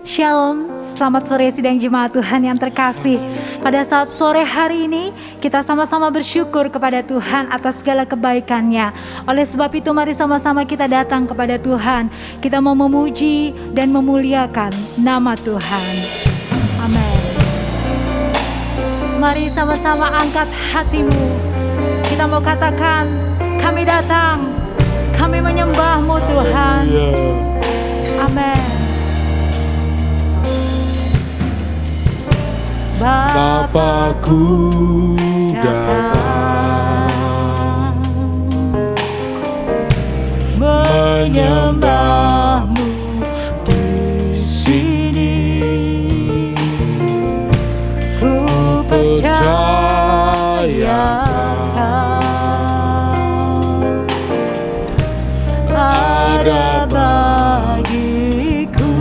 Shalom, selamat sore sidang jemaat Tuhan yang terkasih. Pada saat sore hari ini, kita sama-sama bersyukur kepada Tuhan atas segala kebaikan-Nya. Oleh sebab itu mari sama-sama kita datang kepada Tuhan. Kita mau memuji dan memuliakan nama Tuhan. Amin. Mari sama-sama angkat hatimu. Kita mau katakan, kami datang, kami menyembah-Mu Tuhan. Amin. Bapakku datang menyembah-Mu di sini. Ku percayakan ada bagiku.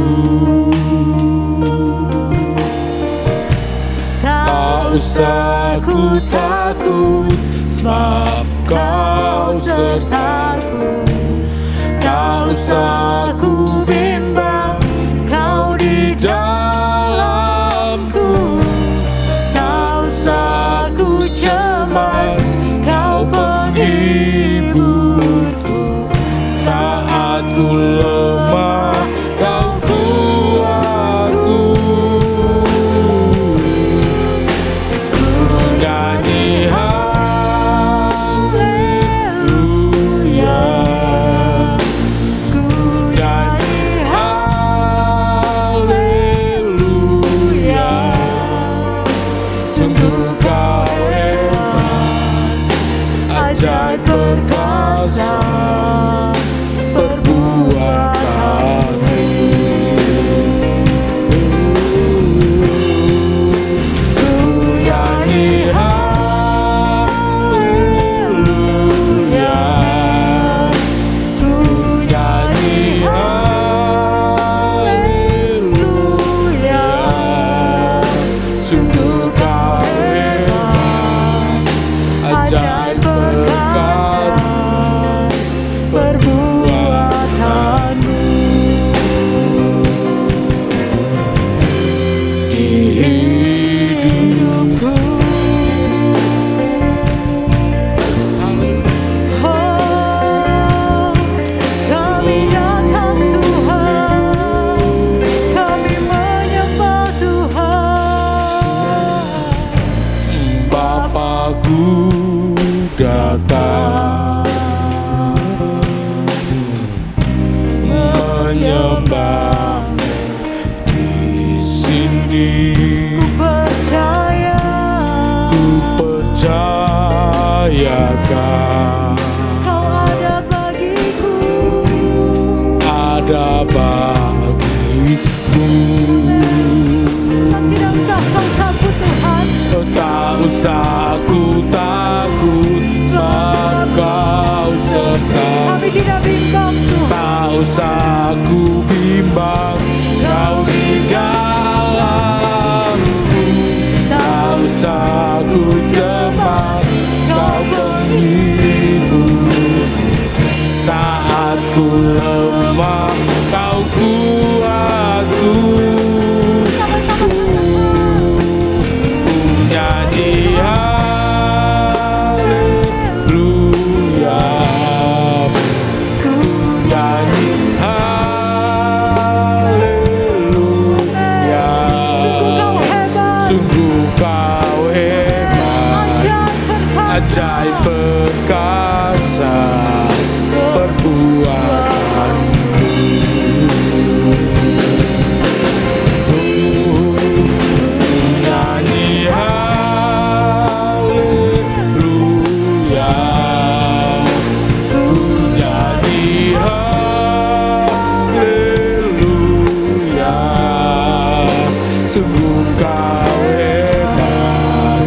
Tak usah ku takut, sebab Kau sertaku. Tak usah ku bimbang, Kau di dalamku. Tak usah ku cemas, Kau penghiburku. Saat ku lemah, Kau kuatku. Nyanyi haleluya, ku nyanyi haleluya. Sungguh Kau hebat, ajaib perkasa perbuatanmu. Ku nyanyi haleluya, ku nyanyi haleluya. Sungguh Kau hebat, ajaib perkasa perbuatanmu. Di hidupku, oh, kami datang Tuhan, kami menyembah Tuhan. Bapakku datang menyembah di sini. Ku percayakan Kau ada bagiku, ada bagiku. Tidak usah kau takut Tuhan. Tak usah ku takut, sebab Kau sertaku. Kami tidak bimbang Tuhan. Tak usah ku bimbang, Kau di dalamku. Tak usah ku cemas, Kau penghibur. Saat ku lemah, Kau kuatku. Nyanyi haleluya, ku nyanyi haleluya. Sungguh Kau hebat, ajaib perkasa perbuatanmu. Nyanyi haleluya, ku nyanyi haleluya. Sungguh Kau hebat,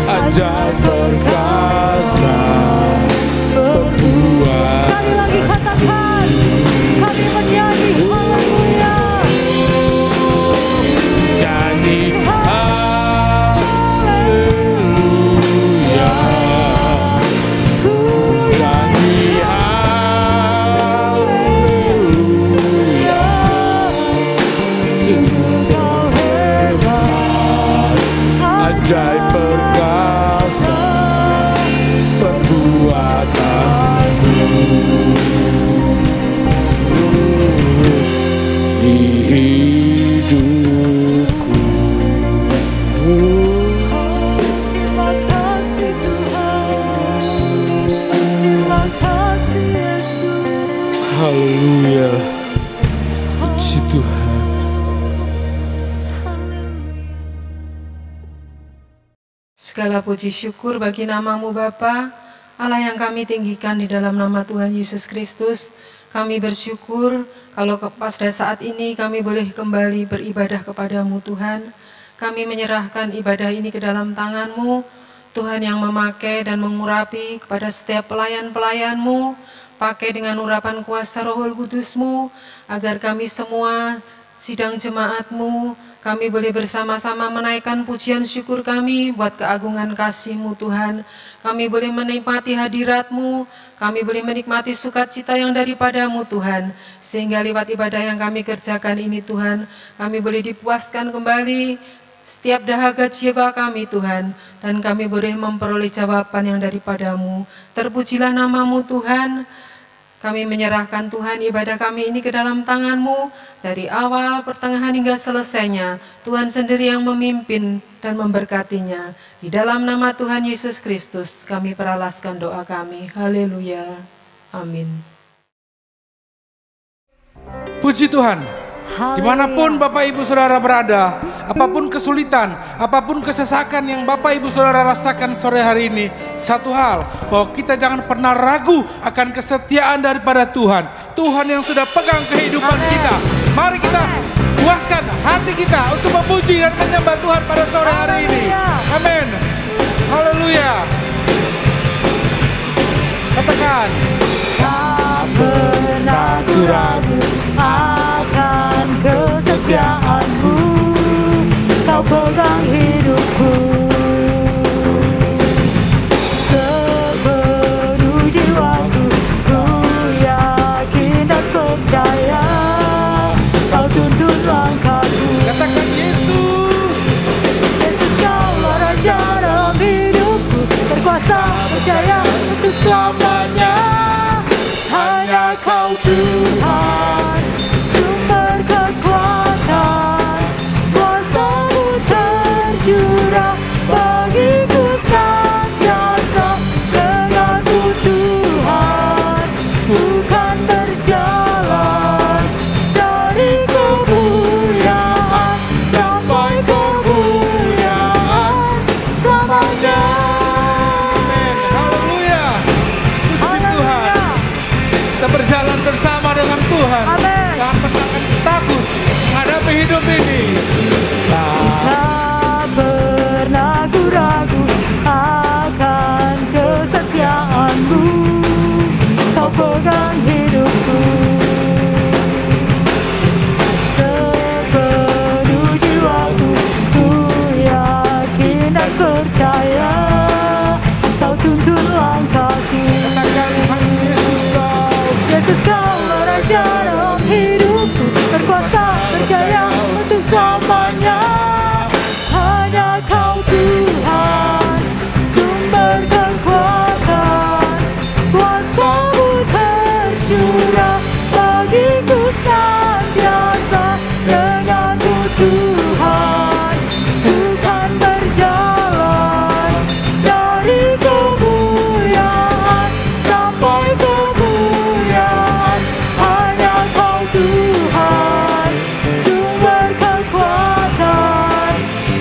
ajaib perkasa Haleluya. Puji Tuhan. Segala puji syukur bagi nama-Mu Bapa, Allah yang kami tinggikan di dalam nama Tuhan Yesus Kristus. Kami bersyukur kalau pada saat ini kami boleh kembali beribadah kepada-Mu Tuhan. Kami menyerahkan ibadah ini ke dalam tangan-Mu, Tuhan yang memakai dan mengurapi kepada setiap pelayan-pelayan-Mu. Pakai dengan urapan kuasa Roh Kudus-Mu, agar kami semua sidang jemaat-Mu, kami boleh bersama-sama menaikkan pujian syukur kami buat keagungan kasih-Mu Tuhan. Kami boleh menikmati hadirat-Mu, kami boleh menikmati sukacita yang daripada-Mu Tuhan. Sehingga lewat ibadah yang kami kerjakan ini Tuhan, kami boleh dipuaskan kembali setiap dahaga jiwa kami Tuhan. Dan kami boleh memperoleh jawaban yang daripada-Mu. Terpujilah nama-Mu Tuhan. Kami menyerahkan Tuhan ibadah kami ini ke dalam tangan-Mu. Dari awal, pertengahan hingga selesainya, Tuhan sendiri yang memimpin dan memberkatinya. Di dalam nama Tuhan Yesus Kristus, kami peralaskan doa kami. Haleluya. Amin. Puji Tuhan. Dimanapun Bapak Ibu Saudara berada, apapun kesulitan, apapun kesesakan yang Bapak Ibu Saudara rasakan sore hari ini, satu hal, bahwa kita jangan pernah ragu akan kesetiaan daripada Tuhan. Tuhan yang sudah pegang kehidupan kita. Mari kita puaskan hati kita untuk memuji dan menyembah Tuhan pada sore hari ini. Amin. Haleluya. Katakan, tak pernah ku ragu akan kesetiaan-Mu, Kau pegang hidupku. Sepenuh jiwaku ku yakin dan percaya, Kau tuntun langkahku. katakan Yesus. Yesus, Kaulah Raja dalam hidupku, berkuasa percaya untuk selamanya. Hanya Kau Tuhan, sumber kekuatan, kuasa-Mu tercurah bagiku senantiasa. Denganmu Tuhan, bukan berjalan dari kemuliaan sampai kemuliaan selamanya. Haleluya. Puji Tuhan. Kita berjalan bersama dengan Tuhan. Amin. Jangan pernah takut menghadapi hidup ini. Tak pernah ku ragu akan kesetiaan-Mu, Kau pegang hidupku. Sepenuh jiwaku ku yakin dan percaya, Kau tuntun langkahku. Katakan Yesus kau. Yesus, Kaulah Raja dalam hidupku, berkuasa percaya untuk selamanya. Hanya Kau Tuhan, sumber kekuatan, kuasa-Mu tercurah bagiku senantiasa. Denganmu Tuhan, bukan berjalan dari kemuliaan sampai kemuliaan. Hanya Kau Tuhan, sumber kekuatan,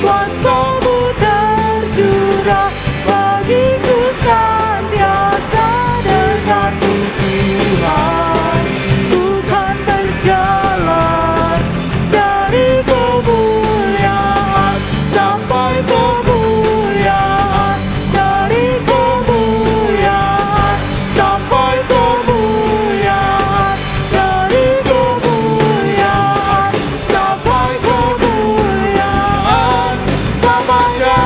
kuasa-Mu tercurah bagiku senantiasa. Denganmu Tuhan, bukan berjalan dari kemuliaan sampai kemuliaan, dari kemuliaan sampai kemuliaan, dari kemuliaan sampai kemuliaan selamanya.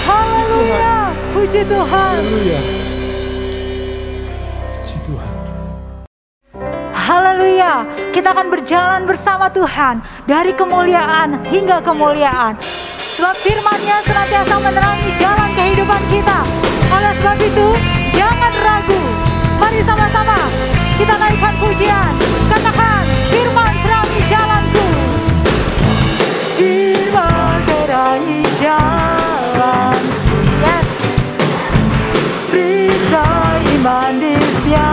Haleluya, puji Tuhan. Haleluya. Puji Tuhan. Haleluya, kita akan berjalan bersama Tuhan dari kemuliaan hingga kemuliaan. Sebab firman-Nya senantiasa menerangi jalan kehidupan kita. Oleh sebab itu, jangan ragu. Mari sama-sama kita naikkan pujian. Katakan, firman terangi jalanku. Firman terangi jalan. Yes. Berita iman di siang.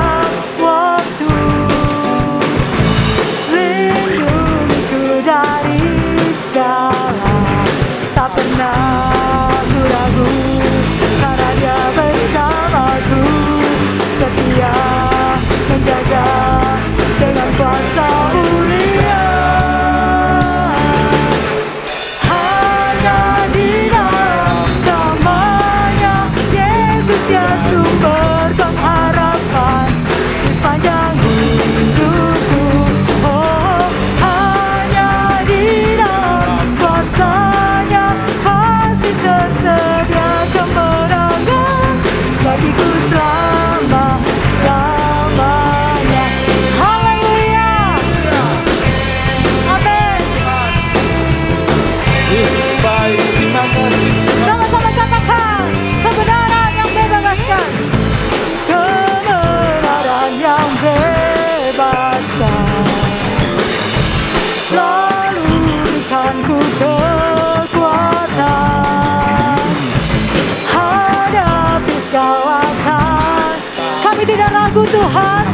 Tuhan.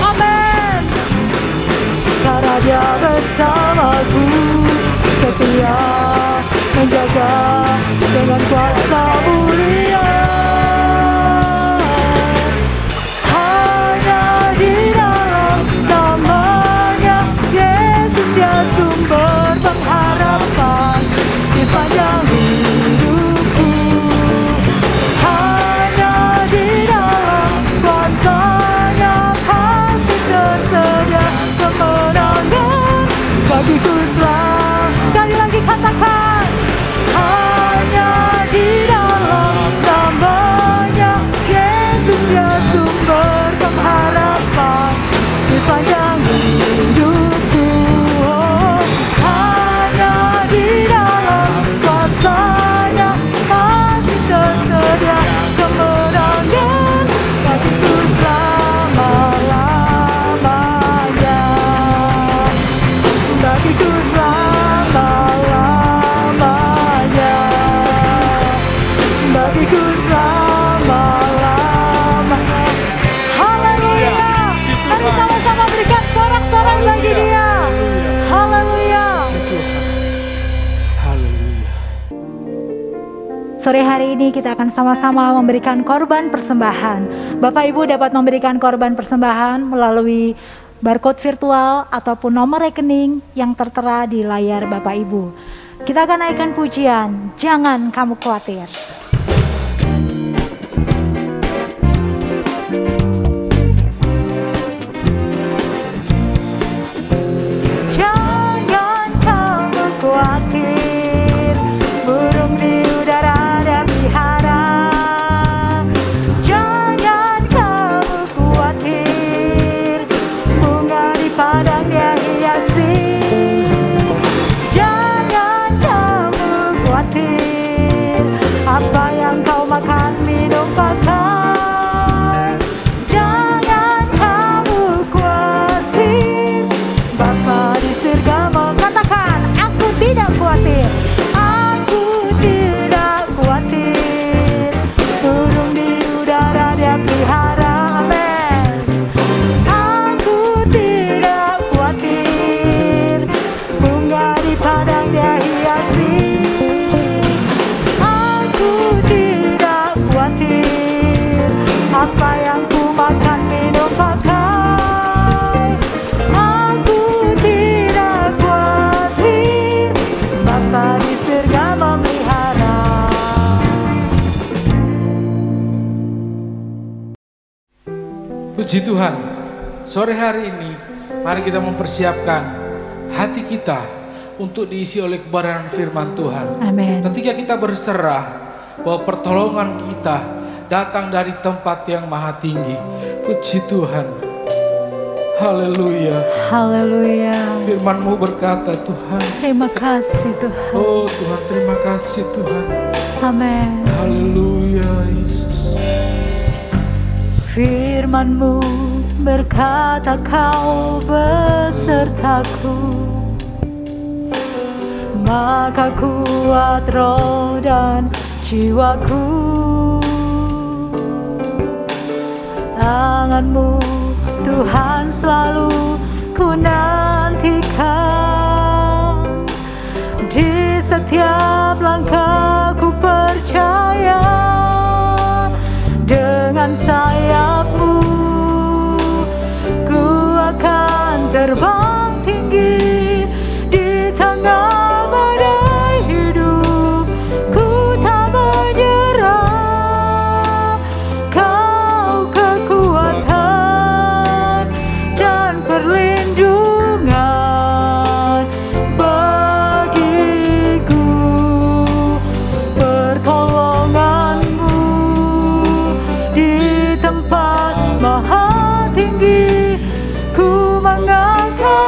Amin. Karena Dia bersamaku, setia menjaga dengan kuasa mulia. Hanya di dalam namanya Yesus, Dia sumber pengharapan di sepanjang hidupku. Hanya di dalam kuasa-Nya pasti tersedia kemenangan bagiku selalu. Sekali lagi katakan, hanya di dalam namanya Yesus, Dia sumber pengharapan di sepanjang hidupku. Oh, hanya di dalam kuasa-Nya pasti tersedia kemenangan bagiku selama-lamanya. Bagiku selama-lamanya. Bagiku selama-lamanya. Haleluya. Mari sama-sama berikan sorak-sorai bagi Dia. Haleluya. Haleluya. Sore hari ini kita akan sama-sama memberikan korban persembahan. Bapak Ibu dapat memberikan korban persembahan melalui barcode virtual ataupun nomor rekening yang tertera di layar Bapak Ibu. Kita akan naikkan pujian, jangan kamu khawatir. Jangan kamu khawatir, burung di udara Dia pelihara. Jangan kamu khawatir, bunga di padang Dia hiasi. Jangan kamu khawatir, apa yang kau makan, minum, pakai. Jangan kamu khawatir, Bapa di surga mengatakan, aku tidak khawatir. Aku tidak khawatir, burung di udara Dia pelihara. Amin. Aku tidak khawatir, bunga di padang Dia hiasi. Aku tidak khawatir, apa yang ku makan, minum, pakai. Aku tidak khawatir, Bapa di surga memelihara. Puji Tuhan, sore hari ini mari kita mempersiapkan hati kita untuk diisi oleh kebenaran firman Tuhan. Amin. Ketika kita berserah bahwa pertolongan kita datang dari tempat yang maha tinggi. Puji Tuhan. Haleluya. Haleluya. Firman-Mu berkata, Tuhan. Terima kasih Tuhan. Oh Tuhan, terima kasih Tuhan. Amin. Haleluya Yesus. Firman-Mu berkata, Kau besertaku, maka kuat roh dan jiwaku. Tangan-Mu Tuhan selalu ku nantikan, di setiap langkah ku percaya, dengan sayap-Mu ku akan terbang tinggi di tengah badai hidup. Ku tak menyerah, Kau kekuatan dan perlindungan bagiku. Pertolongan-Mu di tempat maha tinggi, ku mengangkat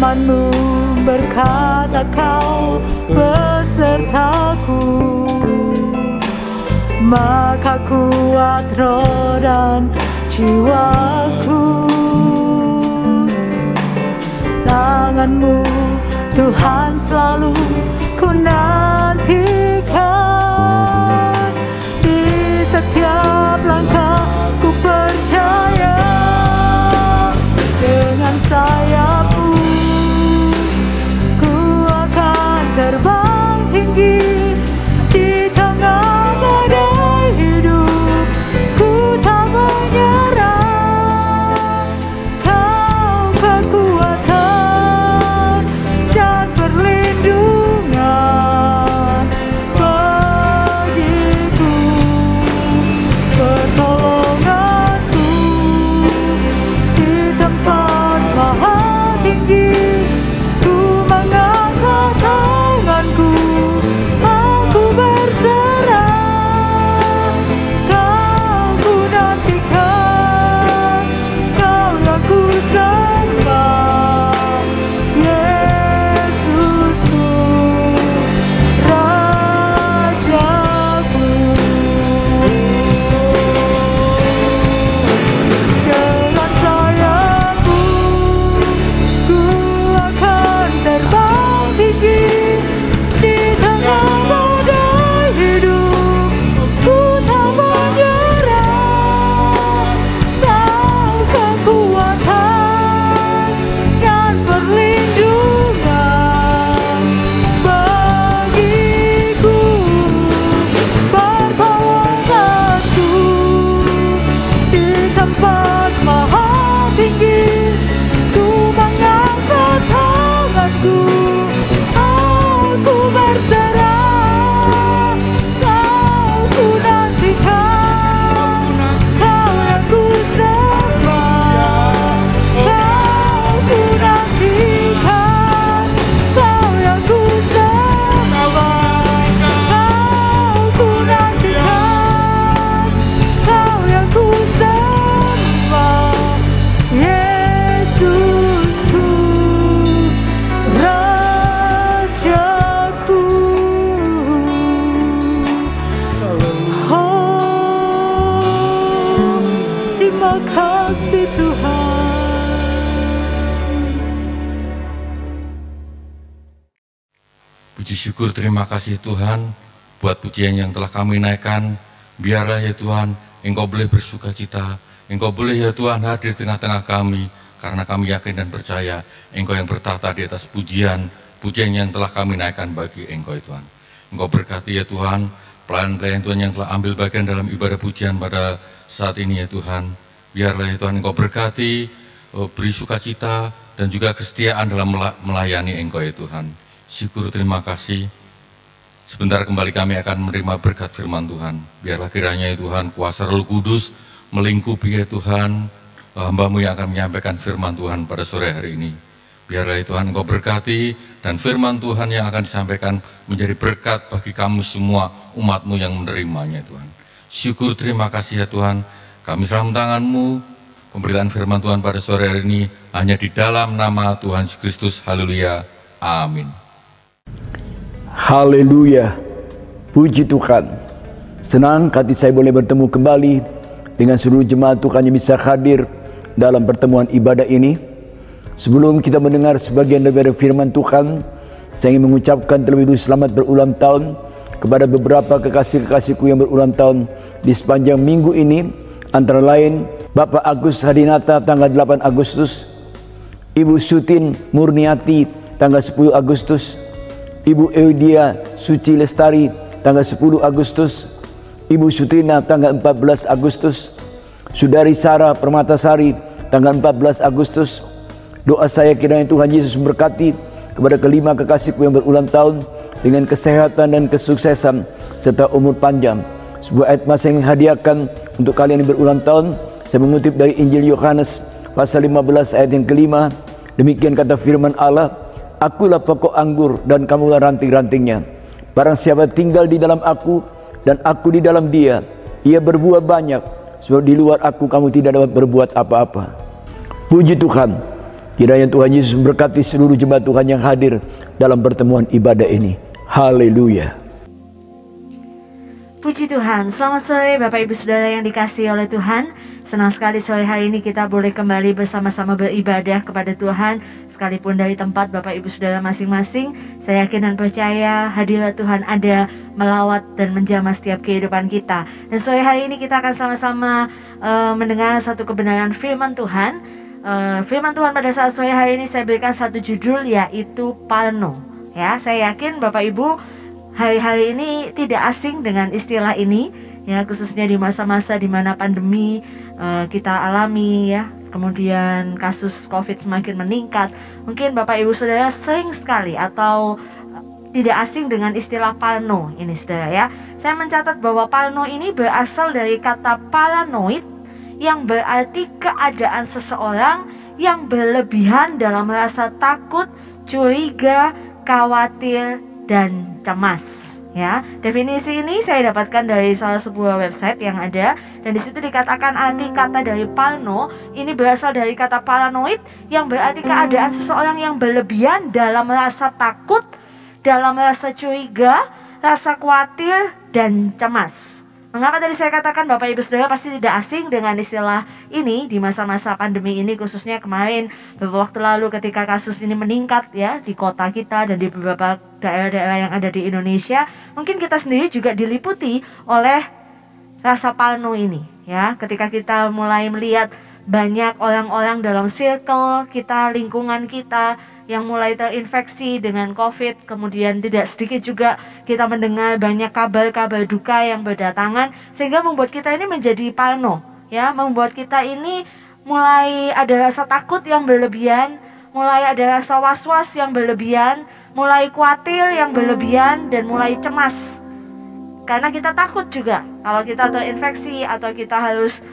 Firman-Mu berkata Kau besertaku, maka kuat roh dan jiwaku. Tangan-Mu Tuhan selalu ku nantikan, di setiap langkah ku percaya. Dengan sayap-Mu ku akan terbang tinggi di tengah badai hidup. Ku tak menyerah, Kau kekuatan dan perlindungan bagiku, pertolonganku di tempat maha tinggi. Ku mengangkat tanganku, aku berserah. Kau ku nantikan, Kau yang ku sembah, Yesusku, Rajaku. Dengan sayap-Mu ku akan terbang tinggi di tengah badai hidup. Ku tak menyerah, Kau kekuatan dan perlindungan bagiku, pertolonganku di tempat maha tinggi. Ku mengangkat tanganku, aku berserah. Kau ku nantikan, Kau yang ku sembah. Kau ku nantikan, Kau yang ku sembah. Kau ku nantikan, Kau yang ku sembah, Yesusku, Rajaku. Oh, terima kasih Tuhan. Puji syukur terima kasih Tuhan buat pujian yang telah kami naikkan. Biarlah ya Tuhan, Engkau boleh bersuka cita, Engkau boleh ya Tuhan hadir di tengah-tengah kami, karena kami yakin dan percaya Engkau yang bertata di atas pujian yang telah kami naikkan bagi Engkau ya Tuhan. Engkau berkati ya Tuhan, pelayan-pelayan Tuhan yang telah ambil bagian dalam ibadah pujian pada saat ini ya Tuhan. Biarlah ya Tuhan Engkau berkati, beri sukacita dan juga kesetiaan dalam melayani Engkau ya Tuhan. Syukur terima kasih. Sebentar kembali kami akan menerima berkat firman Tuhan. Biarlah kiranya ya Tuhan kuasa Roh Kudus melingkupi ya Tuhan hamba-Mu yang akan menyampaikan firman Tuhan pada sore hari ini. Biarlah ya Tuhan Engkau berkati dan firman Tuhan yang akan disampaikan menjadi berkat bagi kami semua umat-Mu yang menerimanya Tuhan. Syukur terima kasih ya Tuhan. Kami serahkan tangan-Mu pemberitaan firman Tuhan pada sore hari ini hanya di dalam nama Tuhan Yesus Kristus. Haleluya. Amin. Haleluya, puji Tuhan. Senang hati saya boleh bertemu kembali dengan seluruh jemaat Tuhan yang bisa hadir dalam pertemuan ibadah ini. Sebelum kita mendengar sebagian dari firman Tuhan, saya ingin mengucapkan terlebih dahulu selamat berulang tahun kepada beberapa kekasih-kekasihku yang berulang tahun di sepanjang minggu ini. Antara lain Bapak Agus Hadinata tanggal 8 Agustus, Ibu Sutin Murniati tanggal 10 Agustus, Ibu Eudia Suci Lestari tanggal 10 Agustus, Ibu Sutrina tanggal 14 Agustus, Saudari Sarah Permatasari tanggal 14 Agustus. Doa saya kiranya Tuhan Yesus memberkati kepada kelima kekasihku yang berulang tahun dengan kesehatan dan kesuksesan serta umur panjang. Sebuah ayat masa yang hadiahkan untuk kalian yang berulang tahun. Saya mengutip dari Injil Yohanes pasal 15 ayat yang kelima. Demikian kata firman Allah, Akulah pokok anggur dan kamulah ranting-rantingnya. Barang siapa tinggal di dalam aku dan aku di dalam dia, ia berbuah banyak, sebab di luar aku kamu tidak dapat berbuat apa-apa. Puji Tuhan, Kiranya Tuhan Yesus berkati seluruh jemaat Tuhan yang hadir dalam pertemuan ibadah ini. Haleluya. Puji Tuhan, selamat sore Bapak Ibu Saudara yang dikasihi oleh Tuhan. Senang sekali sore hari ini kita boleh kembali bersama-sama beribadah kepada Tuhan. Sekalipun dari tempat Bapak Ibu Saudara masing-masing, saya yakin dan percaya hadirat Tuhan ada melawat dan menjamah setiap kehidupan kita. Dan sore hari ini kita akan sama-sama mendengar satu kebenaran firman Tuhan. Firman Tuhan pada saat sore hari ini saya berikan satu judul, yaitu Parno. Ya, saya yakin Bapak Ibu hari-hari ini tidak asing dengan istilah ini, ya, khususnya di masa-masa di mana pandemi kita alami, ya. Kemudian kasus COVID semakin meningkat. Mungkin Bapak Ibu Saudara sering sekali atau tidak asing dengan istilah parno ini, Saudara, ya. Saya mencatat bahwa parno ini berasal dari kata paranoid, yang berarti keadaan seseorang yang berlebihan dalam rasa takut, curiga, khawatir, dan cemas. Ya, definisi ini saya dapatkan dari salah sebuah website yang ada, dan di situ dikatakan arti kata dari parno ini berasal dari kata paranoid, yang berarti keadaan seseorang yang berlebihan dalam rasa takut, dalam rasa curiga, rasa khawatir, dan cemas. Mengapa tadi saya katakan Bapak Ibu Saudara pasti tidak asing dengan istilah ini di masa-masa pandemi ini, khususnya kemarin beberapa waktu lalu ketika kasus ini meningkat, ya, di kota kita dan di beberapa daerah-daerah yang ada di Indonesia. Mungkin kita sendiri juga diliputi oleh rasa parno ini, ya, ketika kita mulai melihat banyak orang-orang dalam circle kita, lingkungan kita yang mulai terinfeksi dengan COVID. Kemudian tidak sedikit juga kita mendengar banyak kabar-kabar duka yang berdatangan, sehingga membuat kita ini menjadi parno, ya, membuat kita ini mulai ada rasa takut yang berlebihan, mulai ada rasa was-was yang berlebihan, mulai khawatir yang berlebihan, dan mulai cemas. Karena kita takut juga kalau kita terinfeksi atau kita harus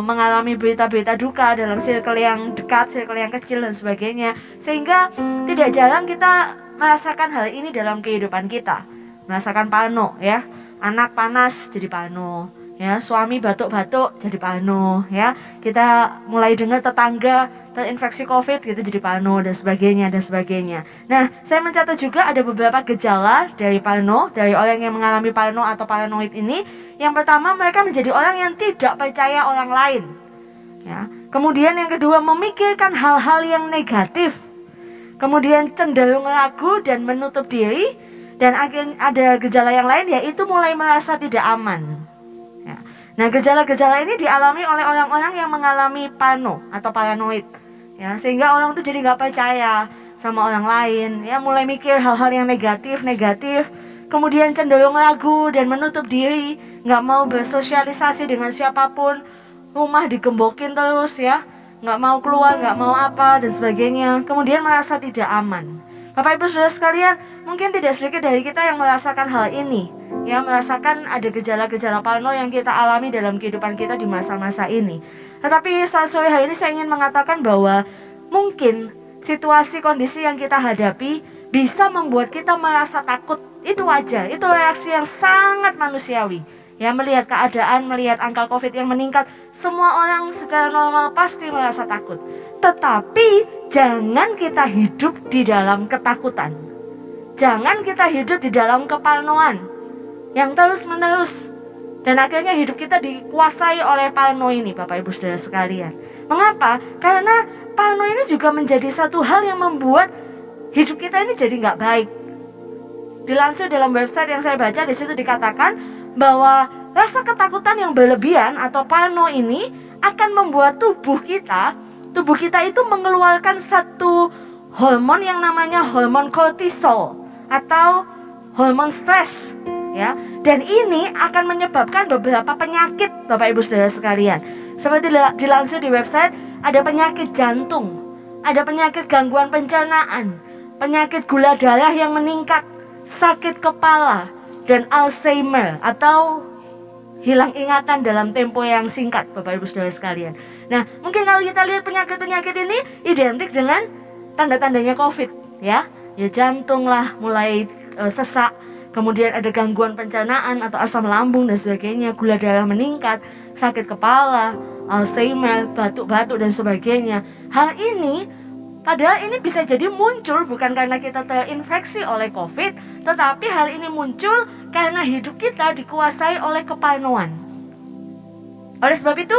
mengalami berita-berita duka dalam circle yang dekat, circle yang kecil, dan sebagainya. Sehingga tidak jarang kita merasakan hal ini dalam kehidupan kita. Merasakan parno, ya. Anak panas jadi parno, ya. Suami batuk-batuk jadi parno, ya. Kita mulai dengar tetangga terinfeksi COVID, gitu, jadi parno, dan sebagainya, dan sebagainya. Nah, saya mencatat juga ada beberapa gejala dari parno, dari orang yang mengalami parno atau paranoid ini. Yang pertama, mereka menjadi orang yang tidak percaya orang lain, ya. Kemudian yang kedua, memikirkan hal-hal yang negatif. Kemudian cenderung ragu dan menutup diri. Dan ada gejala yang lain, yaitu mulai merasa tidak aman, ya. Nah, gejala-gejala ini dialami oleh orang-orang yang mengalami parno atau paranoid, ya, sehingga orang itu jadi nggak percaya sama orang lain, ya, mulai mikir hal-hal yang negatif, kemudian cenderung ragu dan menutup diri, nggak mau bersosialisasi dengan siapapun, rumah digembokin terus, ya, nggak mau keluar, nggak mau apa, dan sebagainya. Kemudian merasa tidak aman. Bapak Ibu Saudara sekalian, mungkin tidak sedikit dari kita yang merasakan hal ini, ya, merasakan ada gejala-gejala parno yang kita alami dalam kehidupan kita di masa-masa ini. Tetapi saat sore hari ini saya ingin mengatakan bahwa mungkin situasi kondisi yang kita hadapi bisa membuat kita merasa takut. Itu wajar, itu reaksi yang sangat manusiawi, ya, melihat keadaan, melihat angka COVID yang meningkat. Semua orang secara normal pasti merasa takut. Tetapi jangan kita hidup di dalam ketakutan. Jangan kita hidup di dalam keparnoan yang terus-menerus, dan akhirnya hidup kita dikuasai oleh parno ini, Bapak Ibu Saudara sekalian. Mengapa? Karena parno ini juga menjadi satu hal yang membuat hidup kita ini jadi nggak baik. Dilansir dalam website yang saya baca, di situ dikatakan bahwa rasa ketakutan yang berlebihan atau parno ini akan membuat tubuh kita itu mengeluarkan satu hormon yang namanya hormon kortisol atau hormon stres, ya. Dan ini akan menyebabkan beberapa penyakit, Bapak Ibu Saudara sekalian. Seperti dilansir di website, ada penyakit jantung, ada penyakit gangguan pencernaan, penyakit gula darah yang meningkat, sakit kepala, dan Alzheimer atau hilang ingatan dalam tempo yang singkat, Bapak Ibu Saudara sekalian. Nah, mungkin kalau kita lihat penyakit-penyakit ini identik dengan tanda-tandanya COVID, ya. Ya, jantung lah mulai sesak, kemudian ada gangguan pencernaan atau asam lambung dan sebagainya, gula darah meningkat, sakit kepala, Alzheimer, batuk-batuk dan sebagainya. Hal ini Padahal ini bisa jadi muncul bukan karena kita terinfeksi oleh COVID, tetapi hal ini muncul karena hidup kita dikuasai oleh keparnoan. Oleh sebab itu,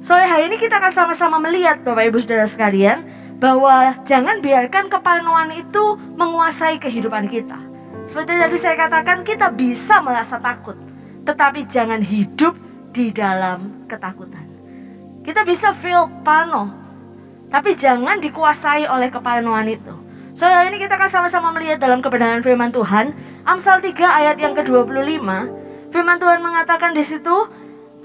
sore hari ini kita akan sama-sama melihat Bapak Ibu Saudara sekalian, bahwa jangan biarkan keparnoan itu menguasai kehidupan kita. Seperti tadi saya katakan, kita bisa merasa takut, tetapi jangan hidup di dalam ketakutan. Kita bisa feel parno, tapi jangan dikuasai oleh keparnoan itu. Sore ini kita akan sama-sama melihat dalam kebenaran firman Tuhan, Amsal 3 ayat yang ke-25. Firman Tuhan mengatakan di situ,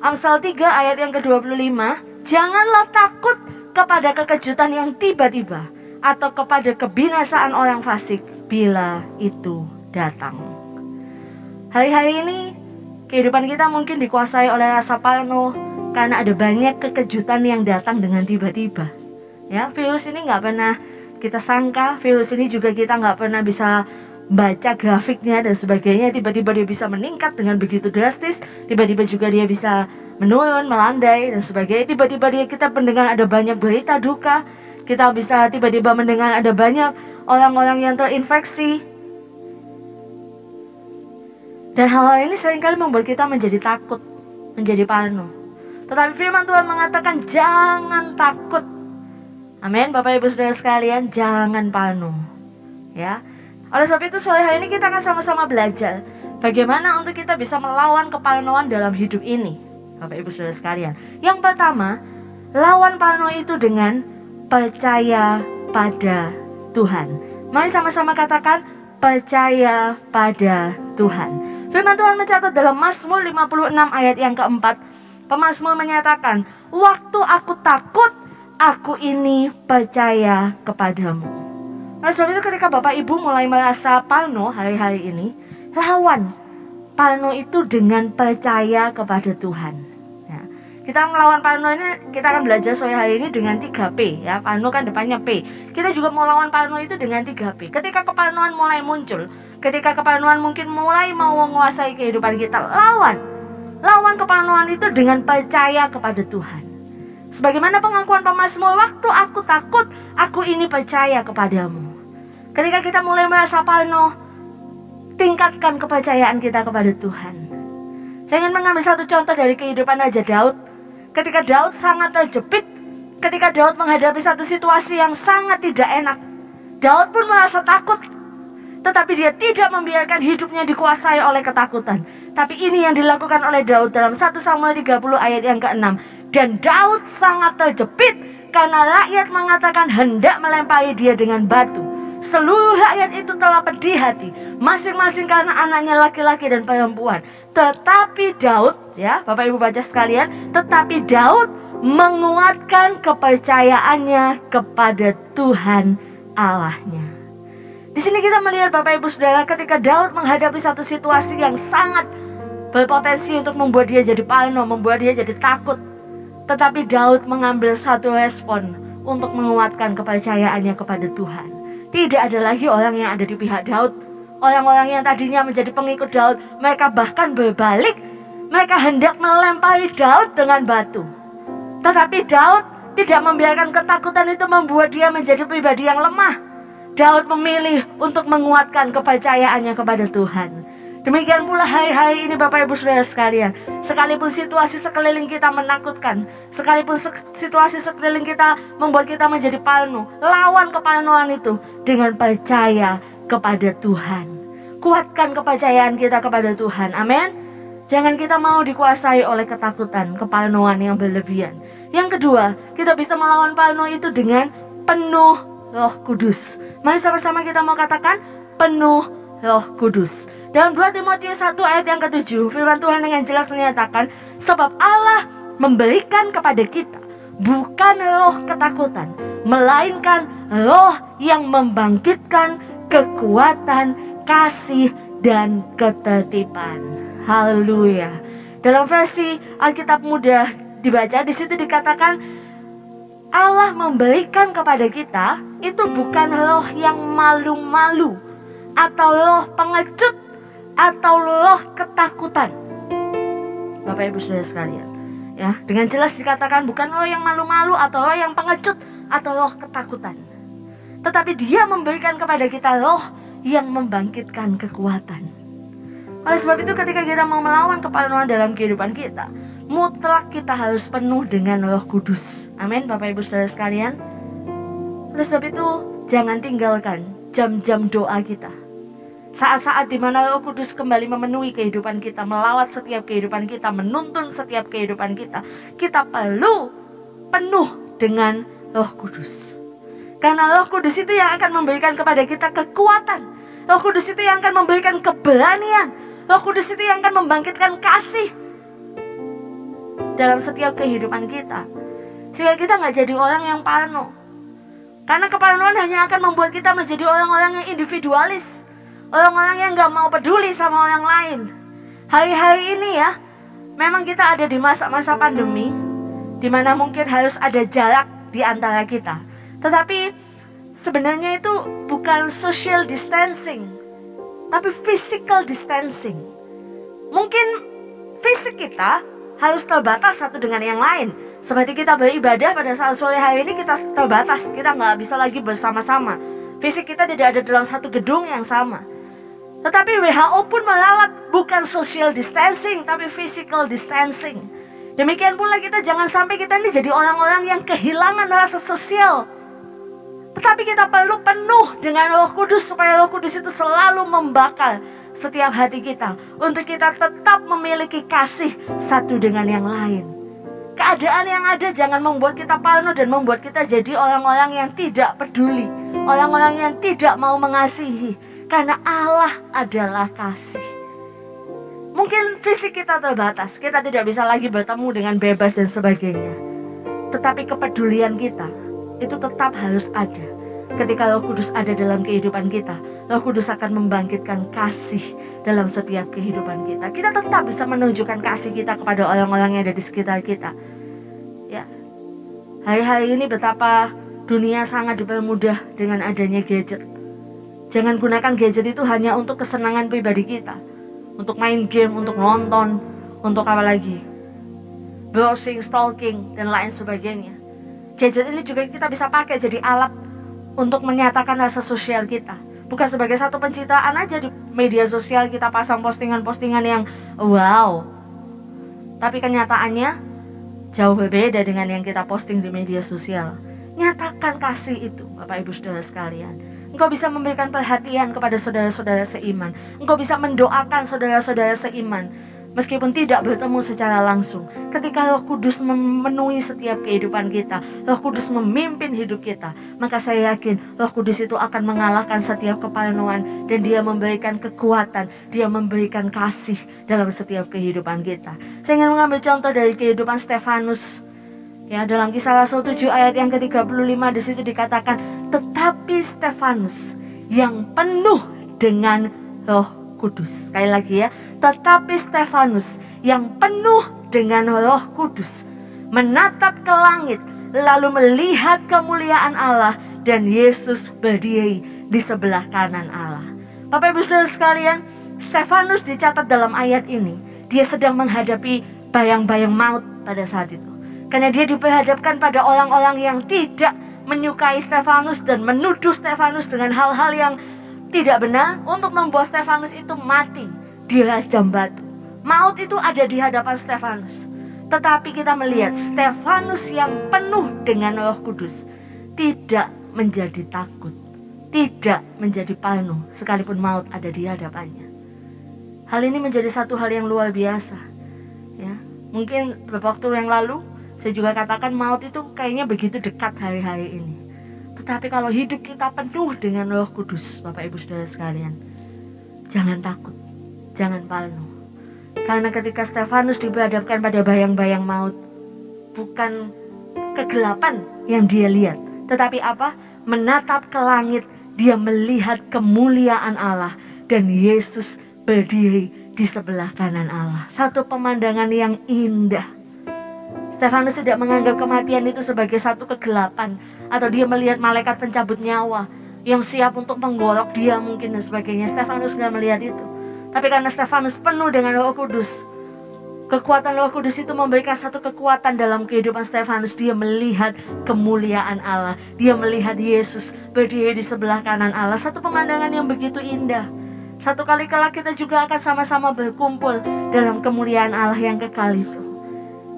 Amsal 3 ayat yang ke-25, janganlah takut kepada kekejutan yang tiba-tiba atau kepada kebinasaan orang fasik bila itu datang. Hari-hari ini kehidupan kita mungkin dikuasai oleh rasa parno karena ada banyak kekejutan yang datang dengan tiba-tiba. Ya, virus ini nggak pernah kita sangka, virus ini juga kita nggak pernah bisa baca grafiknya dan sebagainya. Tiba-tiba dia bisa meningkat dengan begitu drastis, tiba-tiba juga dia bisa menurun, melandai dan sebagainya. Tiba-tiba kita mendengar ada banyak berita duka, kita bisa tiba-tiba mendengar ada banyak orang-orang yang terinfeksi. Dan hal-hal ini seringkali membuat kita menjadi takut, menjadi parno. Tetapi firman Tuhan mengatakan jangan takut. Amin, Bapak Ibu Saudara sekalian, jangan parno. Ya. Oleh sebab itu sore hari ini kita akan sama-sama belajar bagaimana untuk kita bisa melawan keparnoan dalam hidup ini, Bapak Ibu Saudara sekalian. Yang pertama, lawan parno itu dengan percaya pada Tuhan. Mari sama-sama katakan percaya pada Tuhan. Firman Tuhan mencatat dalam Mazmur 56 ayat yang keempat. Pemazmur menyatakan, waktu aku takut, aku ini percaya kepadamu. Oleh sebab itu ketika Bapak Ibu mulai merasa parno hari-hari ini, lawan parno itu dengan percaya kepada Tuhan. Ya. Kita melawan parno ini, kita akan belajar sore hari ini dengan 3P. Ya. Parno kan depannya P. Kita juga mau lawan parno itu dengan 3P. Ketika keparnoan mulai muncul, ketika keparnoan mungkin mulai mau menguasai kehidupan kita, lawan keparnoan itu dengan percaya kepada Tuhan. Sebagaimana pengakuan pemazmur, waktu aku takut, aku ini percaya kepadamu. Ketika kita mulai merasa parno, tingkatkan kepercayaan kita kepada Tuhan. Saya ingin mengambil satu contoh dari kehidupan Raja Daud. Ketika Daud sangat terjepit, ketika Daud menghadapi satu situasi yang sangat tidak enak, Daud pun merasa takut. Tetapi dia tidak membiarkan hidupnya dikuasai oleh ketakutan. Tapi ini yang dilakukan oleh Daud dalam 1 Samuel 30 ayat yang ke-6. Dan Daud sangat terjepit karena rakyat mengatakan hendak melempari dia dengan batu. Seluruh rakyat itu telah pedih hati, masing-masing karena anaknya laki-laki dan perempuan. Tetapi Daud, ya Bapak Ibu baca sekalian, tetapi Daud menguatkan kepercayaannya kepada Tuhan Allahnya. Di sini kita melihat Bapak Ibu Saudara, ketika Daud menghadapi satu situasi yang sangat berpotensi untuk membuat dia jadi parno, membuat dia jadi takut. Tetapi Daud mengambil satu respon untuk menguatkan kepercayaannya kepada Tuhan. Tidak ada lagi orang yang ada di pihak Daud. Orang-orang yang tadinya menjadi pengikut Daud, mereka bahkan berbalik. Mereka hendak melempari Daud dengan batu. Tetapi Daud tidak membiarkan ketakutan itu membuat dia menjadi pribadi yang lemah. Daud memilih untuk menguatkan kepercayaannya kepada Tuhan. Demikian pula hari-hari ini Bapak Ibu Saudara sekalian, sekalipun situasi sekeliling kita menakutkan, sekalipun situasi sekeliling kita membuat kita menjadi parno, lawan keparnoan itu dengan percaya kepada Tuhan. Kuatkan kepercayaan kita kepada Tuhan, amin. Jangan kita mau dikuasai oleh ketakutan, keparnoan yang berlebihan. Yang kedua, kita bisa melawan parno itu dengan penuh Roh Kudus. Mari sama-sama kita mau katakan penuh Roh Kudus. Dalam 2 Timotius 1 ayat yang ke-7, firman Tuhan dengan jelas menyatakan, sebab Allah memberikan kepada kita bukan roh ketakutan, melainkan roh yang membangkitkan kekuatan, kasih, dan ketertiban. Haleluya. Dalam versi Alkitab Mudah dibaca, di situ dikatakan Allah memberikan kepada kita itu bukan roh yang malu-malu atau roh pengecut atau roh ketakutan. Bapak Ibu Saudara sekalian, ya, dengan jelas dikatakan bukan roh yang malu-malu atau roh yang pengecut atau roh ketakutan. Tetapi Dia memberikan kepada kita roh yang membangkitkan kekuatan. Oleh sebab itu ketika kita mau melawan kepanuan dalam kehidupan kita, mutlak kita harus penuh dengan Roh Kudus. Amin, Bapak Ibu Saudara sekalian. Oleh sebab itu jangan tinggalkan jam-jam doa kita. Saat-saat di mana Roh Kudus kembali memenuhi kehidupan kita, melawat setiap kehidupan kita, menuntun setiap kehidupan kita, kita perlu penuh dengan Roh Kudus. Karena Roh Kudus itu yang akan memberikan kepada kita kekuatan. Roh Kudus itu yang akan memberikan keberanian. Roh Kudus itu yang akan membangkitkan kasih dalam setiap kehidupan kita, sehingga kita nggak jadi orang yang parno. Karena keparnoan hanya akan membuat kita menjadi orang-orang yang individualis, orang-orang yang nggak mau peduli sama orang lain. Hari-hari ini ya, memang kita ada di masa-masa pandemi, di mana mungkin harus ada jarak di antara kita. Tetapi sebenarnya itu bukan social distancing, tapi physical distancing. Mungkin fisik kita harus terbatas satu dengan yang lain. Seperti kita beribadah pada saat sore hari ini, kita terbatas, kita nggak bisa lagi bersama-sama. Fisik kita tidak ada dalam satu gedung yang sama. Tetapi WHO pun meralat bukan social distancing, tapi physical distancing. Demikian pula kita jangan sampai kita ini jadi orang-orang yang kehilangan rasa sosial. Tetapi kita perlu penuh dengan Roh Kudus supaya Roh Kudus itu selalu membakar setiap hati kita, untuk kita tetap memiliki kasih satu dengan yang lain. Keadaan yang ada jangan membuat kita parno dan membuat kita jadi orang-orang yang tidak peduli, orang-orang yang tidak mau mengasihi, karena Allah adalah kasih. Mungkin fisik kita terbatas, kita tidak bisa lagi bertemu dengan bebas dan sebagainya, tetapi kepedulian kita itu tetap harus ada. Ketika Roh Kudus ada dalam kehidupan kita, Roh Kudus akan membangkitkan kasih dalam setiap kehidupan kita. Kita tetap bisa menunjukkan kasih kita kepada orang-orang yang ada di sekitar kita. Ya, hari-hari ini betapa dunia sangat dipermudah dengan adanya gadget. Jangan gunakan gadget itu hanya untuk kesenangan pribadi kita, untuk main game, untuk nonton, untuk apa lagi, browsing, stalking, dan lain sebagainya. Gadget ini juga kita bisa pakai jadi alat untuk menyatakan rasa sosial kita. Bukan sebagai satu pencitraan aja di media sosial kita pasang postingan-postingan yang wow. Tapi kenyataannya jauh berbeda dengan yang kita posting di media sosial. Nyatakan kasih itu, Bapak Ibu Saudara sekalian. Engkau bisa memberikan perhatian kepada saudara-saudara seiman. Engkau bisa mendoakan saudara-saudara seiman meskipun tidak bertemu secara langsung. Ketika Roh Kudus memenuhi setiap kehidupan kita, Roh Kudus memimpin hidup kita, maka saya yakin Roh Kudus itu akan mengalahkan setiap keparnoan, dan Dia memberikan kekuatan, Dia memberikan kasih dalam setiap kehidupan kita. Saya ingin mengambil contoh dari kehidupan Stefanus. Ya, dalam Kisah Rasul 7 ayat yang ke-35 di situ dikatakan, tetapi Stefanus yang penuh dengan Roh Kudus. Sekali lagi ya, tetapi Stefanus yang penuh dengan Roh Kudus menatap ke langit, lalu melihat kemuliaan Allah, dan Yesus berdiri di sebelah kanan Allah. Bapak Ibu Saudara sekalian, Stefanus dicatat dalam ayat ini, dia sedang menghadapi bayang-bayang maut pada saat itu. Karena dia diperhadapkan pada orang-orang yang tidak menyukai Stefanus dan menuduh Stefanus dengan hal-hal yang tidak benar untuk membuat Stefanus itu mati di rajam batu. Maut itu ada di hadapan Stefanus. Tetapi kita melihat Stefanus yang penuh dengan Roh Kudus tidak menjadi takut, tidak menjadi parno sekalipun maut ada di hadapannya. Hal ini menjadi satu hal yang luar biasa. Ya, mungkin beberapa waktu yang lalu saya juga katakan maut itu kayaknya begitu dekat hari-hari ini. Tetapi kalau hidup kita penuh dengan Roh Kudus, Bapak Ibu Saudara sekalian, jangan takut, jangan parno. Karena ketika Stefanus diperhadapkan pada bayang-bayang maut, bukan kegelapan yang dia lihat, tetapi apa? Menatap ke langit, dia melihat kemuliaan Allah, dan Yesus berdiri di sebelah kanan Allah. Satu pemandangan yang indah. Stefanus tidak menganggap kematian itu sebagai satu kegelapan, atau dia melihat malaikat pencabut nyawa yang siap untuk menggolok dia mungkin dan sebagainya. Stefanus nggak melihat itu. Tapi karena Stefanus penuh dengan Roh Kudus, Kekuatan Roh Kudus itu memberikan satu kekuatan dalam kehidupan Stefanus. Dia melihat kemuliaan Allah. Dia melihat Yesus berdiri di sebelah kanan Allah. Satu pemandangan yang begitu indah. Satu kali kala kita juga akan sama-sama berkumpul dalam kemuliaan Allah yang kekal itu.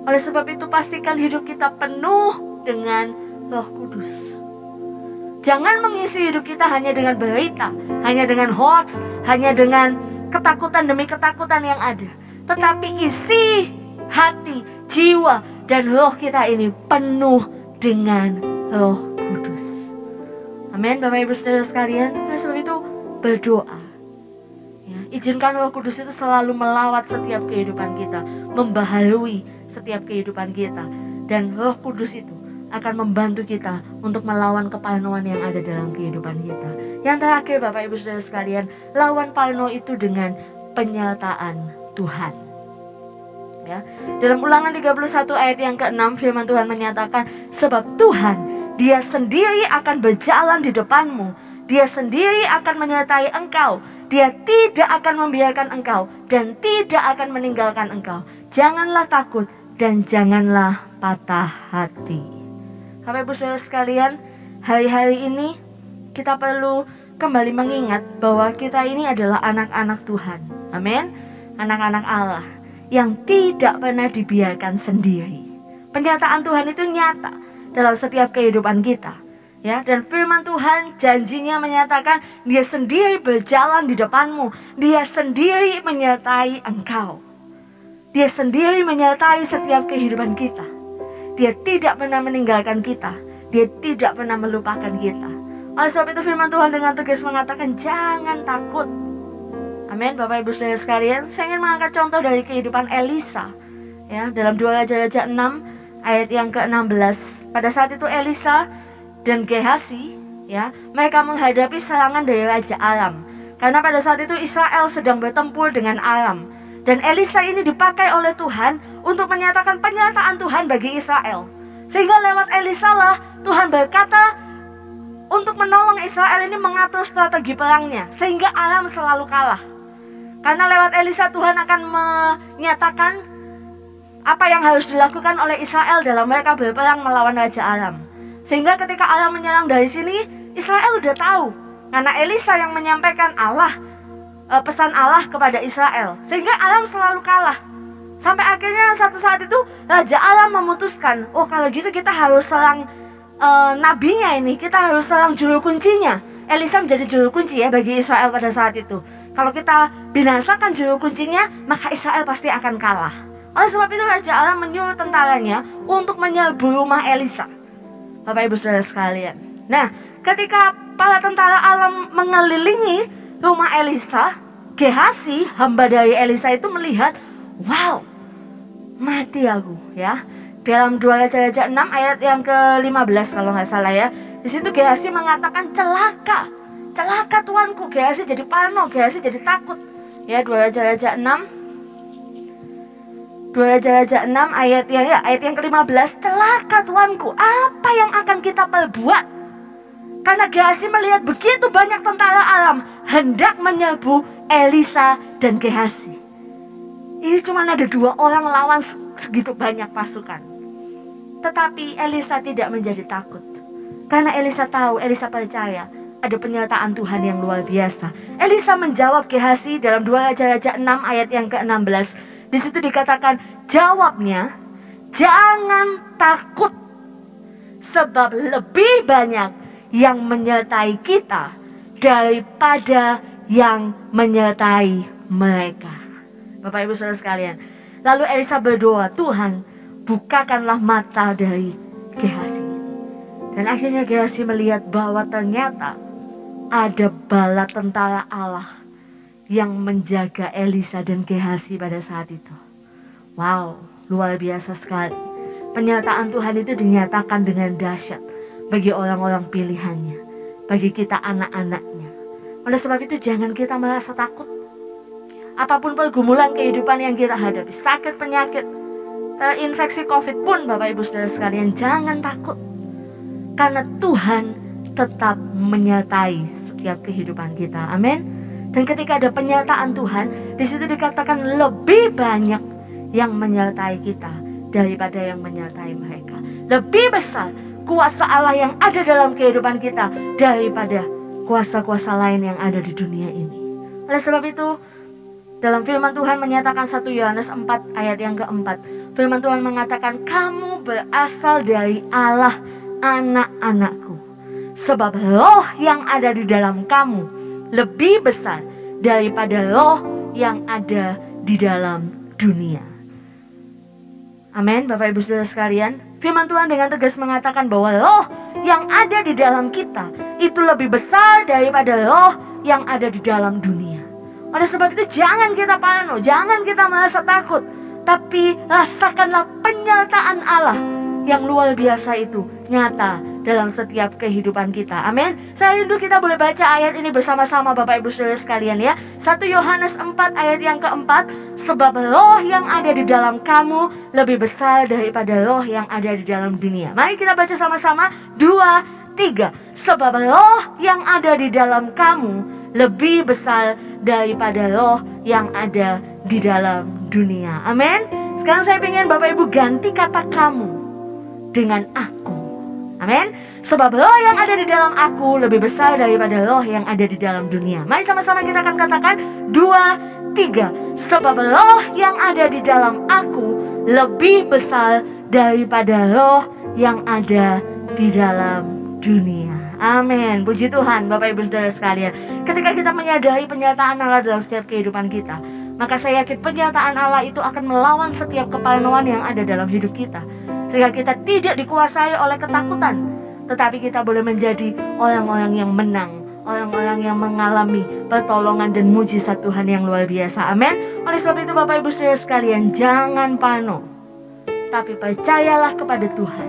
Oleh sebab itu pastikan hidup kita penuh dengan Roh Kudus. Jangan mengisi hidup kita hanya dengan berita, hanya dengan hoax, hanya dengan ketakutan demi ketakutan yang ada. Tetapi isi hati, jiwa, dan roh kita ini penuh dengan Roh Kudus. Amin, Bapak Ibu Saudara sekalian. Oleh sebab itu berdoa. Ya, izinkan Roh Kudus itu selalu melawat setiap kehidupan kita, membaharui setiap kehidupan kita. Dan Roh Kudus itu akan membantu kita untuk melawan keparnoan yang ada dalam kehidupan kita. Yang terakhir Bapak Ibu Saudara sekalian, lawan parno itu dengan penyertaan Tuhan. Ya, dalam Ulangan 31 ayat yang ke-6 firman Tuhan menyatakan, sebab Tuhan, Dia sendiri akan berjalan di depanmu, Dia sendiri akan menyertai engkau, Dia tidak akan membiarkan engkau dan tidak akan meninggalkan engkau. Janganlah takut dan janganlah patah hati. Bapak Ibu Saudara sekalian, hari-hari ini kita perlu kembali mengingat bahwa kita ini adalah anak-anak Tuhan. Amin. Anak-anak Allah yang tidak pernah dibiarkan sendiri. Pernyataan Tuhan itu nyata dalam setiap kehidupan kita. Ya, dan firman Tuhan janjinya menyatakan Dia sendiri berjalan di depanmu, Dia sendiri menyertai engkau. Dia sendiri menyertai setiap kehidupan kita. Dia tidak pernah meninggalkan kita. Dia tidak pernah melupakan kita. Oleh sebab itu firman Tuhan dengan tegas mengatakan jangan takut. Amin, Bapak Ibu Saudara sekalian. Saya ingin mengangkat contoh dari kehidupan Elisa. Ya, dalam 2 Raja-Raja 6 ayat yang ke-16. Pada saat itu Elisa dan Gehasi, ya, mereka menghadapi serangan dari Raja Aram. Karena pada saat itu Israel sedang bertempur dengan Aram. Dan Elisa ini dipakai oleh Tuhan untuk menyatakan pernyataan Tuhan bagi Israel. Sehingga lewat Elisa lah Tuhan berkata untuk menolong Israel ini mengatur strategi perangnya. Sehingga Aram selalu kalah. Karena lewat Elisa Tuhan akan menyatakan apa yang harus dilakukan oleh Israel dalam mereka berperang melawan Raja Aram. Sehingga ketika Aram menyerang dari sini, Israel udah tahu. Karena Elisa yang menyampaikan pesan Allah kepada Israel. Sehingga Aram selalu kalah. Sampai akhirnya satu saat itu Raja Aram memutuskan, oh kalau gitu kita harus serang nabinya ini. Kita harus serang juru kuncinya. Elisa menjadi juru kunci ya bagi Israel pada saat itu. Kalau kita binasakan juru kuncinya, maka Israel pasti akan kalah. Oleh sebab itu Raja Aram menyuruh tentaranya untuk menyerbu rumah Elisa. Bapak Ibu Saudara sekalian. Nah, ketika para tentara Aram mengelilingi rumah Elisa, Gehasi, hamba dari Elisa itu melihat, wow, mati aku ya. Dalam 2 Raja-Raja 6 ayat yang ke-15 kalau nggak salah ya. Di situ Gehasi mengatakan celaka. Celaka tuanku. Gehasi jadi parno, Gehasi jadi takut. Ya, 2 Raja-Raja 6. 2 Raja-Raja 6 ayat yang ke-15, celaka tuanku, apa yang akan kita perbuat? Karena Gehasi melihat begitu banyak tentara Aram hendak menyerbu Elisa dan Gehasi. Ini cuma ada 2 orang lawan segitu banyak pasukan. Tetapi Elisa tidak menjadi takut. Karena Elisa tahu, Elisa percaya ada penyertaan Tuhan yang luar biasa. Elisa menjawab Gehasi dalam 2 Raja-Raja 6 ayat yang ke-16. Di situ dikatakan, jawabnya, jangan takut. Sebab lebih banyak yang menyertai kita daripada yang menyertai mereka. Bapak Ibu Saudara sekalian. Lalu Elisa berdoa, Tuhan bukakanlah mata dari Gehasi. Dan akhirnya Gehasi melihat bahwa ternyata ada bala tentara Allah yang menjaga Elisa dan Gehasi pada saat itu. Wow, luar biasa sekali. Pernyataan Tuhan itu dinyatakan dengan dahsyat bagi orang-orang pilihannya, bagi kita anak-anaknya. Oleh sebab itu jangan kita merasa takut. Apapun pergumulan kehidupan yang kita hadapi, sakit, penyakit, terinfeksi COVID pun Bapak Ibu Saudara sekalian, jangan takut. Karena Tuhan tetap menyertai setiap kehidupan kita. Amin. Dan ketika ada pernyataan Tuhan, di situ dikatakan lebih banyak yang menyertai kita daripada yang menyertai mereka. Lebih besar kuasa Allah yang ada dalam kehidupan kita daripada kuasa-kuasa lain yang ada di dunia ini. Oleh sebab itu, dalam firman Tuhan menyatakan 1 Yohanes 4 ayat yang keempat. Firman Tuhan mengatakan, kamu berasal dari Allah, anak-anakku. Sebab roh yang ada di dalam kamu lebih besar daripada roh yang ada di dalam dunia. Amin, Bapak Ibu Saudara sekalian. Firman Tuhan dengan tegas mengatakan bahwa roh yang ada di dalam kita itu lebih besar daripada roh yang ada di dalam dunia. Oleh sebab itu jangan kita parno, jangan kita merasa takut, tapi rasakanlah penyertaan Allah yang luar biasa itu nyata dalam setiap kehidupan kita. Amin. Saya rindu kita boleh baca ayat ini bersama-sama Bapak Ibu Saudara sekalian ya. 1 Yohanes 4 ayat yang keempat. Sebab roh yang ada di dalam kamu lebih besar daripada roh yang ada di dalam dunia. Mari kita baca sama-sama. 2, 3. Sebab roh yang ada di dalam kamu lebih besar daripada roh yang ada di dalam dunia. Amin. Sekarang saya ingin Bapak Ibu ganti kata kamu dengan aku. Amin. Sebab roh yang ada di dalam aku lebih besar daripada roh yang ada di dalam dunia. Mari sama-sama kita akan katakan 2, 3. Sebab roh yang ada di dalam aku lebih besar daripada roh yang ada di dalam dunia. Amin. Puji Tuhan Bapak Ibu Saudara sekalian. Ketika kita menyadari penyertaan Allah dalam setiap kehidupan kita, maka saya yakin penyertaan Allah itu akan melawan setiap keparnoan yang ada dalam hidup kita. Sehingga kita tidak dikuasai oleh ketakutan, tetapi kita boleh menjadi orang-orang yang menang, orang-orang yang mengalami pertolongan dan mujizat Tuhan yang luar biasa. Amin. Oleh sebab itu Bapak Ibu Saudara sekalian, jangan parno, tapi percayalah kepada Tuhan,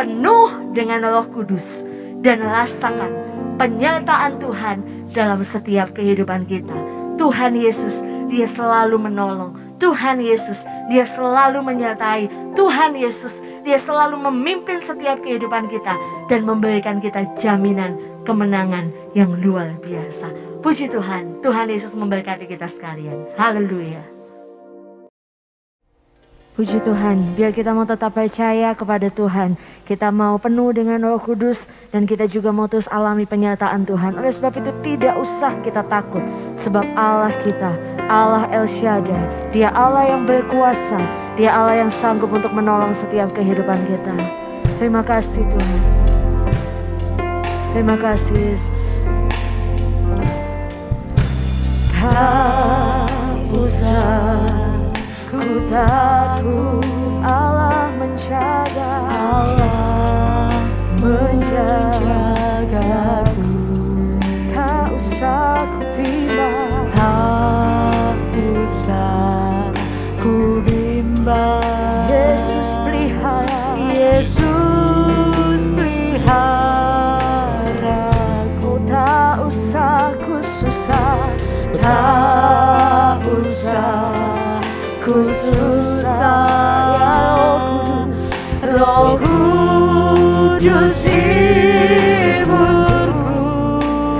penuh dengan Roh Kudus, dan rasakan penyertaan Tuhan dalam setiap kehidupan kita. Tuhan Yesus, Dia selalu menolong. Tuhan Yesus, Dia selalu menyertai. Tuhan Yesus, Dia selalu memimpin setiap kehidupan kita dan memberikan kita jaminan kemenangan yang luar biasa. Puji Tuhan, Tuhan Yesus memberkati kita sekalian. Haleluya. Puji Tuhan, biar kita mau tetap percaya kepada Tuhan, kita mau penuh dengan Roh Kudus, dan kita juga mau terus alami penyertaan Tuhan. Oleh sebab itu tidak usah kita takut, sebab Allah kita, Allah El Shaddai, Dia Allah yang berkuasa, Dia Allah yang sanggup untuk menolong setiap kehidupan kita. Terima kasih Tuhan. Terima kasih Yesus. Tak usah ku takut, Allah menjaga, Allah menjagaku. Tak usah ku bimbang, tak usah ku bimbang. Yesus pelihara, Yesus peliharaku. Tak usah ku susah, tak usah ku susah. Ya Roh Kudus hiburku.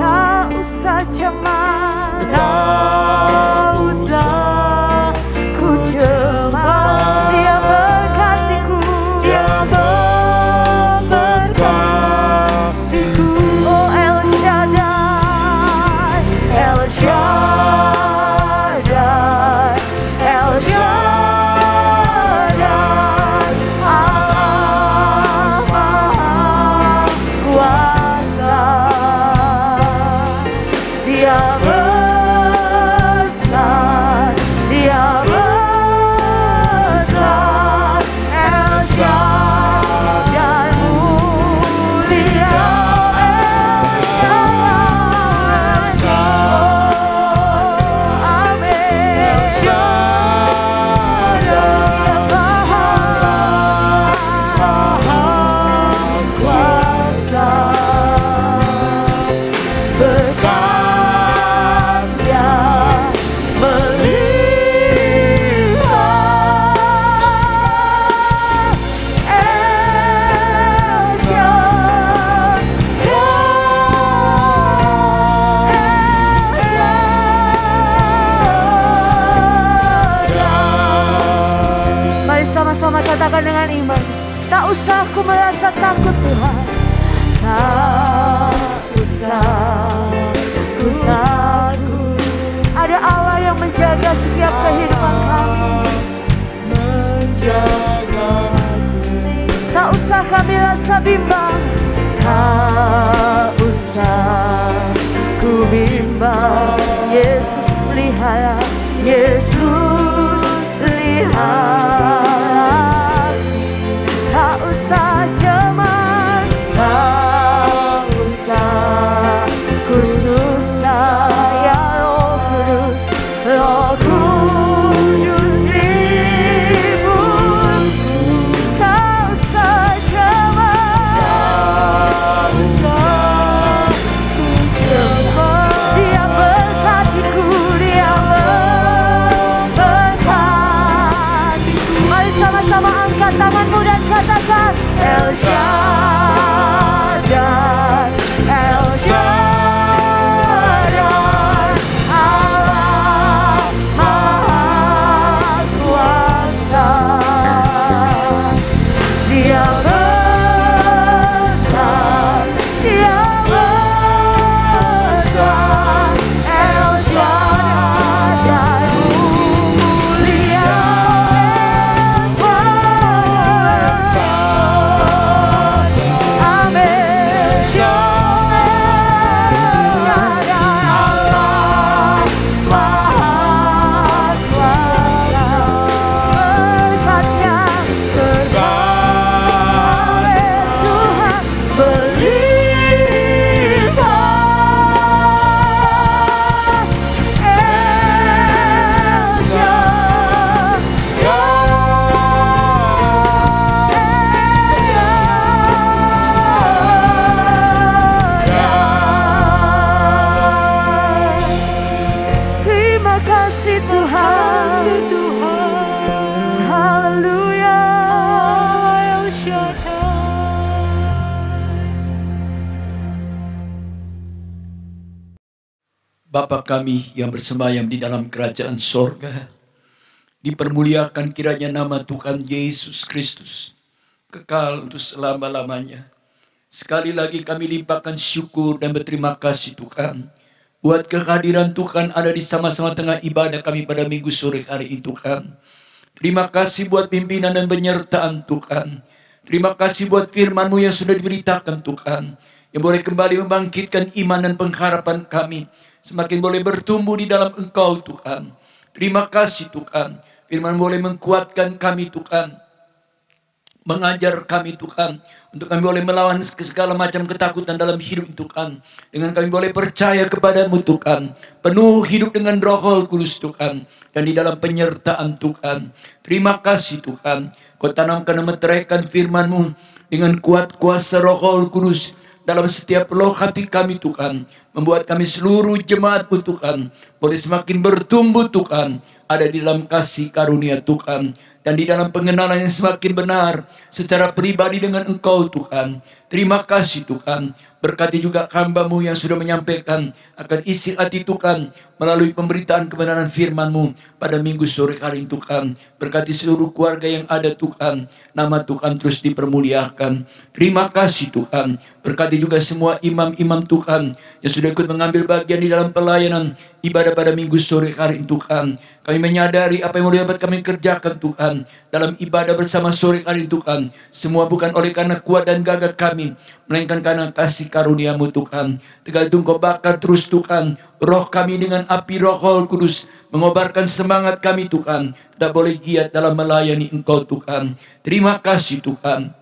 Tak usah cemas, tak usah ku cemas. Dia berkatiku, Dia memberkatiku. Oh El Shaddai, El Shaddai, El Shaddai, Allah Maha Kuasa. Dia besar, Dia besar. El Shaddai mulia, El Shaddai. Amin. Dia Maha Kuasa. Berkat usah aku merasa takut Tuhan. Tak usah ku takut. Ada Allah yang menjaga setiap kehidupan kami. Tak usah kami rasa bimbang. Tak usah ku bimbang. Yesus pelihara, Yesus pelihara. Tak usah cemas, tak usah ku susah. Ya Roh Kudus, Roh Kudus hibur. Tak usah cemas, Dia berkatiku, Dia berkatiku. Mari sama-sama angkat tanganmu dan katakan El Shaddai, El Shaddai, Allah Maha Kuasa. Dia besar, Dia besar, El Shaddai mulia, El Shaddai, Amin. Shaddai, Allah Maha Kuasa. Berkatnya Tuhan berlimpah. El Shaddai. Terima kasih Tuhan. Haleluya. El Shaddai. Bapa kami yang bersemayam di dalam kerajaan sorga, dipermuliakan kiranya nama Tuhan Yesus Kristus, kekal untuk selama-lamanya. Sekali lagi kami limpahkan syukur dan berterima kasih Tuhan, buat kehadiran Tuhan ada di sama-sama tengah ibadah kami pada minggu sore hari ini Tuhan. Terima kasih buat pimpinan dan penyertaan Tuhan. Terima kasih buat firman-Mu yang sudah diberitakan Tuhan, yang boleh kembali membangkitkan iman dan pengharapan kami, semakin boleh bertumbuh di dalam Engkau Tuhan. Terima kasih Tuhan, firman boleh menguatkan kami Tuhan, mengajar kami Tuhan, untuk kami boleh melawan segala macam ketakutan dalam hidup Tuhan. Dengan kami boleh percaya kepadamu Tuhan, penuh hidup dengan Roh Kudus Tuhan, dan di dalam penyertaan Tuhan. Terima kasih Tuhan, Kau tanamkan dan meteraikan firman-Mu dengan kuat kuasa Roh Kudus dalam setiap loh hati kami Tuhan, membuat kami seluruh jemaat-Mu Tuhan boleh semakin bertumbuh Tuhan, ada di dalam kasih karunia Tuhan, dan di dalam pengenalan yang semakin benar secara pribadi dengan Engkau Tuhan. Terima kasih Tuhan, berkati juga hamba-Mu yang sudah menyampaikan akan isi hati Tuhan melalui pemberitaan kebenaran firman-Mu pada minggu sore hari ini Tuhan. Berkati seluruh keluarga yang ada Tuhan, nama Tuhan terus dipermuliakan. Terima kasih Tuhan, berkati juga semua imam-imam Tuhan yang sudah ikut mengambil bagian di dalam pelayanan ibadah pada minggu sore hari ini Tuhan. Kami menyadari apa yang dapat kami kerjakan Tuhan dalam ibadah bersama sore hari ini Tuhan, semua bukan oleh karena kuat dan gagah kami, melainkan karena kasih karunia-Mu Tuhan. Tegal itu Engkau bakar terus Tuhan roh kami dengan api Roh Kudus, mengobarkan semangat kami Tuhan, tak boleh giat dalam melayani Engkau Tuhan. Terima kasih Tuhan.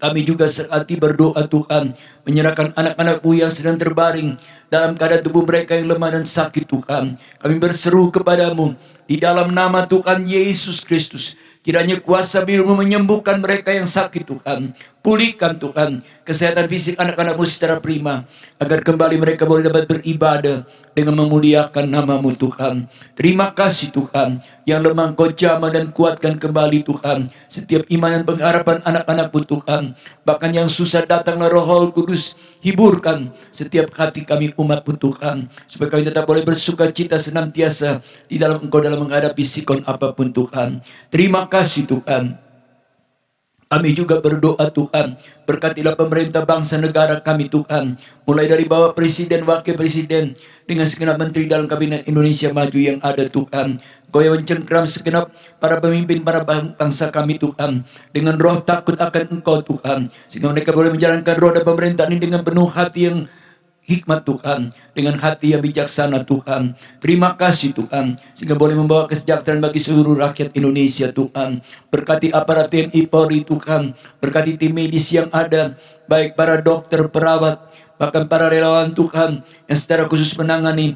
Kami juga serhati berdoa Tuhan, menyerahkan anak-anak-Mu yang sedang terbaring dalam keadaan tubuh mereka yang lemah dan sakit Tuhan. Kami berseru kepadamu di dalam nama Tuhan Yesus Kristus, kiranya kuasa biru-Mu menyembuhkan mereka yang sakit Tuhan. Pulihkan Tuhan kesehatan fisik anak-anak-Mu secara prima, agar kembali mereka boleh dapat beribadah dengan memuliakan nama-Mu Tuhan. Terima kasih Tuhan, yang lemah Engkau jamah dan kuatkan kembali Tuhan setiap iman dan pengharapan anak-anak-Mu Tuhan. Bahkan yang susah datanglah Roh Kudus, hiburkan setiap hati kami umat-Mu Tuhan, supaya kami tetap boleh bersuka cita senantiasa di dalam Engkau dalam menghadapi sikon apapun Tuhan. Terima kasih Tuhan. Kami juga berdoa Tuhan, berkatilah pemerintah bangsa negara kami Tuhan, mulai dari Bapak Presiden, Wakil Presiden, dengan segenap menteri dalam Kabinet Indonesia Maju yang ada Tuhan. Kau yang mencengkram segenap para pemimpin, para bangsa kami Tuhan, dengan roh takut akan Engkau Tuhan, sehingga mereka boleh menjalankan roda pemerintahan ini dengan penuh hati yang hikmat Tuhan, dengan hati yang bijaksana Tuhan. Terima kasih Tuhan, sehingga boleh membawa kesejahteraan bagi seluruh rakyat Indonesia Tuhan. Berkati aparat TNI Polri Tuhan, berkati tim medis yang ada, baik para dokter, perawat, bahkan para relawan Tuhan, yang secara khusus menangani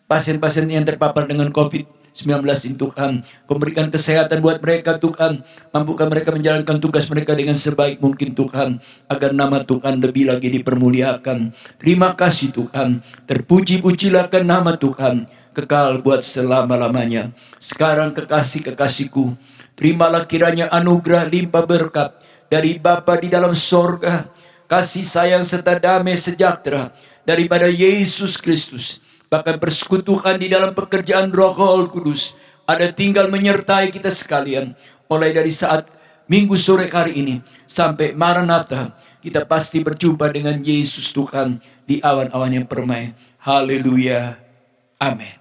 pasien-pasien yang terpapar dengan COVID-19 ini Tuhan. Kau berikan kesehatan buat mereka Tuhan, mampukan mereka menjalankan tugas mereka dengan sebaik mungkin Tuhan, agar nama Tuhan lebih lagi dipermuliakan. Terima kasih Tuhan, terpuji-pujilah ke nama Tuhan, kekal buat selama-lamanya. Sekarang kekasih-kekasihku, terimalah kiranya anugerah limpah berkat dari Bapa di dalam sorga, kasih sayang serta damai sejahtera daripada Yesus Kristus, bahkan persekutuan di dalam pekerjaan Roh Kudus ada tinggal menyertai kita sekalian, mulai dari saat Minggu sore hari ini sampai Maranatha. Kita pasti berjumpa dengan Yesus Tuhan di awan-awan yang permai. Haleluya. Amin.